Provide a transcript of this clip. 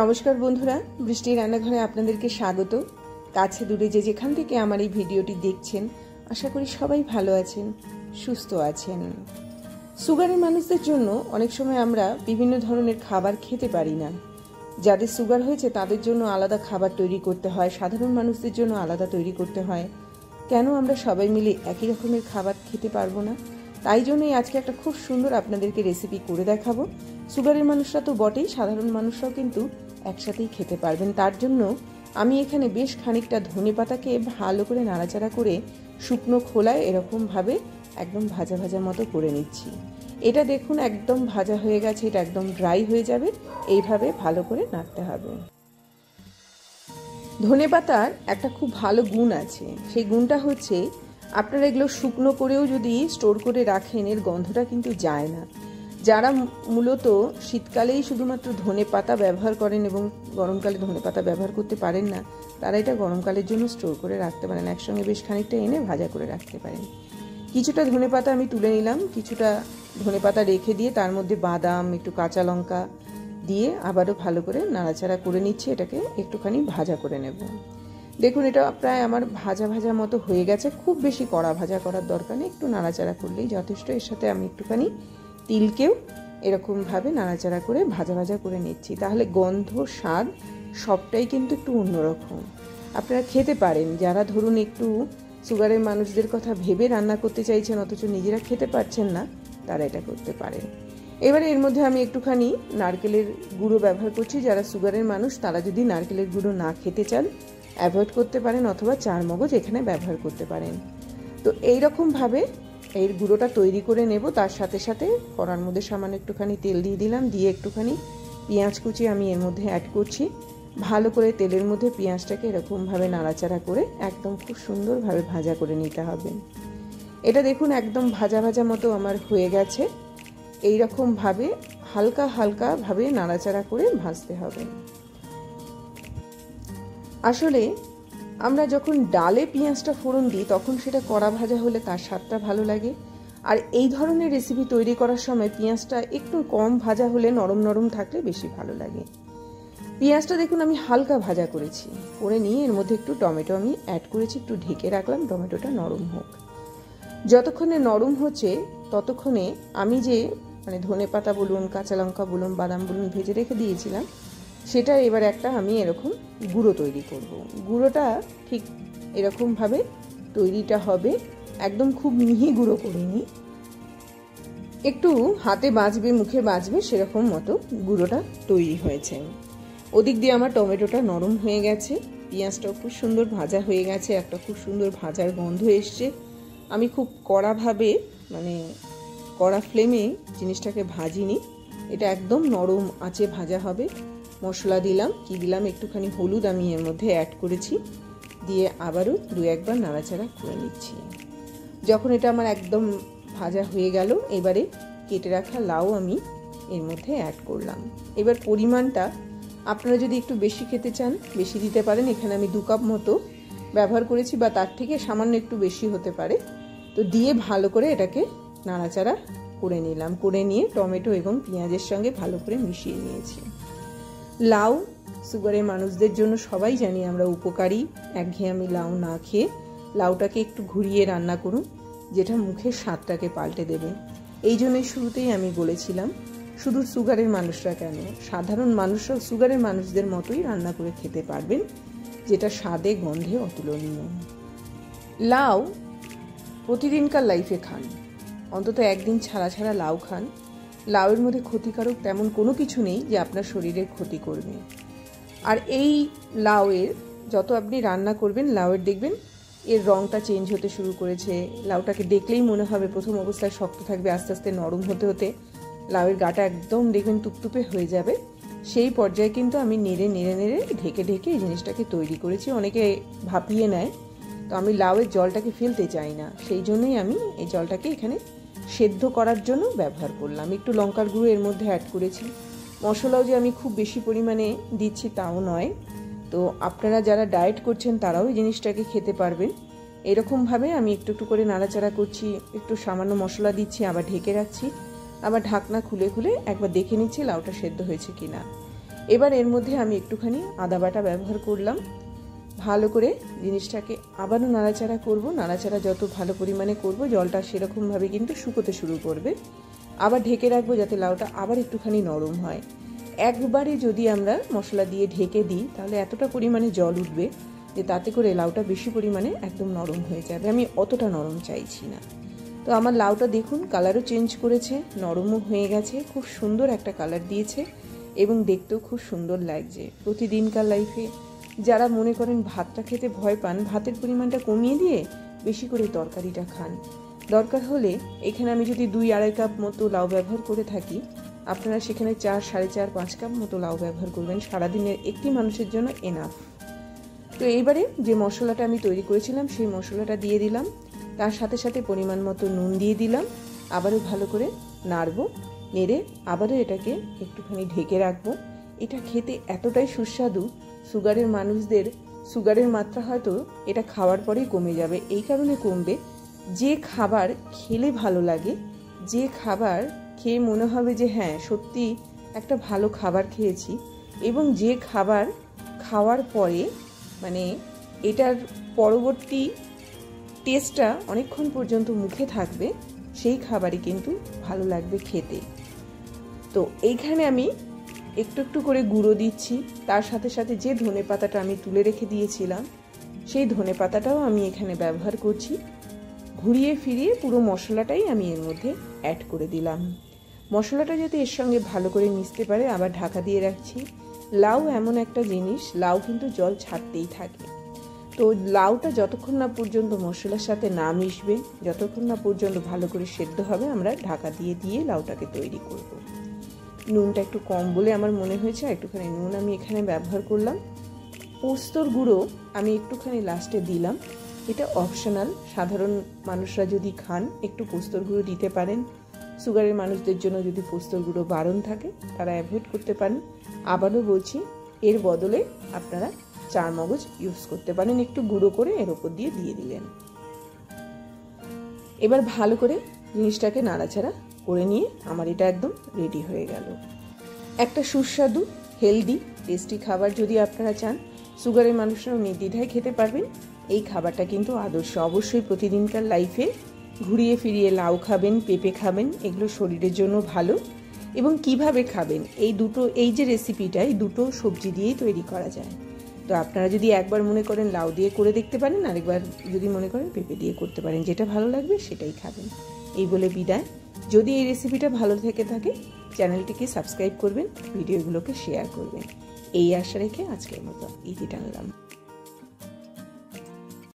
নমস্কার বন্ধুরা, বৃষ্টির রান্নাঘরে আপনাদেরকে স্বাগত। কাছে দূরে যে যেখান থেকে আমার এই ভিডিওটি দেখছেন, আশা করি সবাই ভালো আছেন, সুস্থ আছেন। সুগারের মানুষদের জন্য অনেক সময় আমরা বিভিন্ন ধরনের খাবার খেতে পারি না। যাদের সুগার হয়েছে তাদের জন্য আলাদা খাবার তৈরি করতে হয়, সাধারণ মানুষদের জন্য আলাদা তৈরি করতে হয়। কেন আমরা সবাই মিলে একই রকমের খাবার খেতে পারবো না? তাই জন্যই আজকে একটা খুব সুন্দর আপনাদেরকে রেসিপি করে দেখাবো। সুগারের মানুষরা তো বটেই, সাধারণ মানুষরাও কিন্তু একসাথেই খেতে পারবেন। তার জন্য আমি এখানে বেশ খানিকটা ধনেপাতাকে ভালো করে নাড়াচাড়া করে শুকনো খোলায় এরকমভাবে একদম ভাজা ভাজা মতো করে নিচ্ছি। এটা দেখুন একদম ভাজা হয়ে গেছে, এটা একদম ড্রাই হয়ে যাবে, এইভাবে ভালো করে নাড়তে হবে। ধনেপাতার একটা খুব ভালো গুণ আছে, সেই গুণটা হচ্ছে আপনারা এগুলো শুকনো করেও যদি স্টোর করে রাখেন এর গন্ধটা কিন্তু যায় না। যারা মূলত শীতকালেই শুধুমাত্র ধনেপাতা ব্যবহার করেন এবং গরমকালে ধনেপাতা ব্যবহার করতে পারেন না, তারা এটা গরমকালের জন্য স্টোর করে রাখতে পারেন, একসঙ্গে বেশ খানিকটা এনে ভাজা করে রাখতে পারেন। কিছুটা ধনেপাতা আমি তুলে নিলাম, কিছুটা ধনেপাতা রেখে দিয়ে তার মধ্যে বাদাম, একটু কাঁচা লঙ্কা দিয়ে আবারও ভালো করে নাড়াচাড়া করে নিচ্ছি। এটাকে একটুখানি ভাজা করে নেব। দেখুন এটা প্রায় আমার ভাজা ভাজা মতো হয়ে গেছে, খুব বেশি কড়া ভাজা করার দরকার নেই, একটু নাড়াচাড়া করলেই যথেষ্ট। এর সাথে আমি একটুখানি তিলকেও এরকমভাবে নাড়াচাড়া করে ভাজা ভাজা করে নিচ্ছি, তাহলে গন্ধ স্বাদ সবটাই কিন্তু একটু অন্যরকম। আপনারা খেতে পারেন, যারা ধরুন একটু সুগারের মানুষদের কথা ভেবে রান্না করতে চাইছেন অথচ নিজেরা খেতে পারছেন না, তারা এটা করতে পারেন। এবারে এর মধ্যে আমি একটুখানি নারকেলের গুঁড়ো ব্যবহার করছি। যারা সুগারের মানুষ তারা যদি নারকেলের গুঁড়ো না খেতে চান অ্যাভয়েড করতে পারেন, অথবা চারমগজ এখানে ব্যবহার করতে পারেন। তো এইরকমভাবে এর গুঁড়োটা তৈরি করে নেব। তার সাথে সাথে কড়ার মধ্যে সামান্য একটুখানি তেল দিয়ে দিলাম, দিয়ে একটুখানি পেঁয়াজ কুচি আমি এর মধ্যে অ্যাড করছি। ভালো করে তেলের মধ্যে পেঁয়াজটাকে এরকমভাবে নাড়াচাড়া করে একদম খুব সুন্দরভাবে ভাজা করে নিতে হবে। এটা দেখুন একদম ভাজা ভাজা মতো আমার হয়ে গেছে। এইরকমভাবে হালকা হালকাভাবে নাড়াচাড়া করে ভাজতে হবে। আসলে আমরা যখন ডালে পেঁয়াজটা ফোড়ন দিই তখন সেটা কড়া ভাজা হলে তার স্বাদটা ভালো লাগে, আর এই ধরনের রেসিপি তৈরি করার সময় পেঁয়াজটা একটু কম ভাজা হলে নরম নরম থাকলে বেশি ভালো লাগে। পেঁয়াজটা দেখুন আমি হালকা ভাজা করেছি, করে নিয়ে এর মধ্যে একটু টমেটো আমি অ্যাড করেছি, একটু ঢেকে রাখলাম টমেটোটা নরম হোক। যতক্ষণে নরম হচ্ছে ততক্ষণে আমি যে ধনেপাতা বলুন, কাঁচা লঙ্কা বলুন, বাদাম বলুন ভেজে রেখে দিয়েছিলাম, সেটা এবার একটা আমি এরকম গুঁড়ো তৈরি করব। গুঁড়োটা ঠিক এরকমভাবে তৈরিটা হবে, একদম খুব মিহি গুঁড়ো করিনি, একটু হাতে বাজবে মুখে বাজবে সেরকম মতো গুঁড়োটা তৈরি হয়েছে। ওদিক দিয়ে আমার টমেটোটা নরম হয়ে গেছে, পেঁয়াজটাও খুব সুন্দর ভাজা হয়ে গেছে, একটা খুব সুন্দর ভাজার গন্ধ এসছে। আমি খুব কড়াভাবে কড়া ফ্লেমে জিনিসটাকে ভাজিনি, এটা একদম নরম আঁচে ভাজা হবে। মশলা দিলাম, কি দিলাম, একটুখানি হলুদ আমি এর মধ্যে অ্যাড করেছি, দিয়ে আবারও দু একবার নাড়াচাড়া করে নিচ্ছি। যখন এটা আমার একদম ভাজা হয়ে গেল, এবারে কেটে রাখা লাউ আমি এর মধ্যে অ্যাড করলাম। এবার পরিমাণটা আপনারা যদি একটু বেশি খেতে চান বেশি দিতে পারেন, এখানে আমি 2 কাপ মতো ব্যবহার করেছি, বা তার থেকে সামান্য একটু বেশি হতে পারে। তো দিয়ে ভালো করে এটাকে নাড়াচাড়া করে নিলাম, করে নিয়ে টমেটো এবং পেঁয়াজের সঙ্গে ভালো করে মিশিয়ে নিয়েছি। লাউ সুগারের মানুষদের জন্য সবাই জানি আমরা উপকারী, একঘেয়েমি লাউ না খেয়ে লাউটাকে একটু ঘুরিয়ে রান্না করুন, যেটা মুখের স্বাদটাকে পাল্টে দেবে। এই জন্যই শুরুতেই আমি বলেছিলাম শুধু সুগারের মানুষরা কেন, সাধারণ মানুষরাও সুগারের মানুষদের মতোই রান্না করে খেতে পারবেন, যেটা স্বাদে গন্ধে অতুলনীয়। লাউ প্রতিদিনকার লাইফে খান, অন্তত একদিন ছাড়া ছাড়া লাউ খান। লাউয়ের মধ্যে ক্ষতিকারক তেমন কোনো কিছু নেই যে আপনার শরীরের ক্ষতি করবে। আর এই লাউয়ের যত আপনি রান্না করবেন, লাউয়ের দেখবেন এর রঙটা চেঞ্জ হতে শুরু করেছে। লাউটাকে দেখলেই মনে হবে প্রথম অবস্থায় শক্ত থাকবে, আস্তে আস্তে নরম হতে হতে লাউয়ের গাটা একদম দেখবেন তুপতুপে হয়ে যাবে। সেই পর্যায়ে কিন্তু আমি নেড়ে নেড়ে নেড়ে ঢেকে ঢেকে এই জিনিসটাকে তৈরি করেছি। অনেকে ভাপিয়ে নেয়, তো আমি লাউয়ের জলটাকে ফেলতে চাই না, সেই জন্যই আমি এই জলটাকে এখানে সেদ্ধ করার জন্য ব্যবহার করলাম। একটু লঙ্কার গুঁড়ো এর মধ্যে অ্যাড করেছি। মশলাও যে আমি খুব বেশি পরিমাণে দিচ্ছি তাও নয়, তো আপনারা যারা ডায়েট করছেন তারাও এই জিনিসটাকে খেতে পারবেন। এরকমভাবে আমি একটু একটু করে নাড়াচাড়া করছি, একটু সামান্য মশলা দিচ্ছি, আবার ঢেকে রাখছি, আবার ঢাকনা খুলে খুলে একবার দেখে নিচ্ছি লাউটা সেদ্ধ হয়েছে কিনা। এবার এর মধ্যে আমি একটুখানি আদা বাটা ব্যবহার করলাম। ভালো করে জিনিসটাকে আবারও নাড়াচাড়া করব। নাড়াচাড়া যত ভালো পরিমাণে করব জলটা সেরকমভাবে কিন্তু শুকোতে শুরু করবে। আবার ঢেকে রাখবো যাতে লাউটা আবার একটুখানি নরম হয়। একবারে যদি আমরা মশলা দিয়ে ঢেকে দিই তাহলে এতটা পরিমাণে জল উঠবে যে তাতে করে লাউটা বেশি পরিমাণে একদম নরম হয়ে যাবে। আমি অতটা নরম চাইছি না। তো আমার লাউটা দেখুন কালারও চেঞ্জ করেছে, নরমও হয়ে গেছে, খুব সুন্দর একটা কালার দিয়েছে এবং দেখতেও খুব সুন্দর লাগছে। প্রতিদিনকার লাইফে যারা মনে করেন ভাতটা খেতে ভয় পান, ভাতের পরিমাণটা কমিয়ে দিয়ে বেশি করে তরকারিটা খান। দরকার হলে এখানে আমি যদি 2-2.5 কাপ মতো লাউ ব্যবহার করে থাকি, আপনারা সেখানে 4, 4.5, 5 কাপ মতো লাউ ব্যবহার করবেন। সারাদিনের একটি মানুষের জন্য এনাফ। তো এইবারে যে মশলাটা আমি তৈরি করেছিলাম সেই মশলাটা দিয়ে দিলাম। তার সাথে সাথে পরিমাণ মতো নুন দিয়ে দিলাম। আবারও ভালো করে নাড়বো, নেড়ে আবারও এটাকে একটুখানি ঢেকে রাখবো। এটা খেতে এতটাই সুস্বাদু, সুগারের মানুষদের সুগারের মাত্রা হয়তো এটা খাওয়ার পরেই কমে যাবে। এই কারণে কমবে, যে খাবার খেলে ভালো লাগে, যে খাবার খেয়ে মনে হবে যে হ্যাঁ সত্যি একটা ভালো খাবার খেয়েছি, এবং যে খাবার খাওয়ার পরে মানে এটার পরবর্তী টেস্টটা অনেকক্ষণ পর্যন্ত মুখে থাকবে, সেই খাবারই কিন্তু ভালো লাগবে খেতে। তো এইখানে আমি একটু একটু করে গুঁড়ো দিচ্ছি। তার সাথে সাথে যে ধনেপাতাটা আমি তুলে রেখে দিয়েছিলাম সেই ধনেপাতাটাও আমি এখানে ব্যবহার করছি। ঘুরিয়ে ফিরিয়ে পুরো মশলাটাই আমি এর মধ্যে অ্যাড করে দিলাম। মশলাটা যাতে এর সঙ্গে ভালো করে মিশতে পারে আবার ঢাকা দিয়ে রাখছি। লাউ এমন একটা জিনিস, লাউ কিন্তু জল ছাড়তেই থাকে। তো লাউটা যতক্ষণ না পর্যন্ত মশলার সাথে না মিশবে, যতক্ষণ না পর্যন্ত ভালো করে সেদ্ধ হবে, আমরা ঢাকা দিয়ে দিয়ে লাউটাকে তৈরি করব। নুনটা একটু কম বলে আমার মনে হয়েছে, একটুখানি নুন আমি এখানে ব্যবহার করলাম। পোস্তর গুঁড়ো আমি একটুখানি লাস্টে দিলাম, এটা অপশনাল। সাধারণ মানুষরা যদি খান একটু পোস্তর গুঁড়ো দিতে পারেন। সুগারের মানুষদের জন্য যদি পোস্তর গুঁড়ো বারণ থাকে তারা অ্যাভয়েড করতে পারেন। আবারও বলছি, এর বদলে আপনারা চারমগজ ইউজ করতে পারেন, একটু গুঁড়ো করে এর ওপর দিয়ে দিলেন। এবার ভালো করে জিনিসটাকে নাড়াচাড়া করে নিয়ে আমার এটা একদম রেডি হয়ে গেল। একটা সুস্বাদু হেলদি টেস্টি খাবার যদি আপনারা চান, সুগারের মানুষরাও নির্দ্বিধায় খেতে পারবেন। এই খাবারটা কিন্তু আদর্শ। অবশ্যই প্রতিদিনকার লাইফে ঘুরিয়ে ফিরিয়ে লাউ খাবেন, পেঁপে খাবেন, এগুলো শরীরের জন্য ভালো। এবং কিভাবে খাবেন, এই যে রেসিপিটা এই দুটো সবজি দিয়েই তৈরি করা যায়। তো আপনারা যদি একবার মনে করেন লাউ দিয়ে করে দেখতে পারেন, আরেকবার যদি মনে করেন পেঁপে দিয়ে করতে পারেন, যেটা ভালো লাগবে সেটাই খাবেন। এই বলে বিদায়। যদি এই রেসিপিটা ভালো থেকে থাকে চ্যানেলটিকে সাবস্ক্রাইব করবেন, ভিডিওগুলোকে শেয়ার করবেন। এই আশা রেখে আজকের মতো ইতি টানলাম।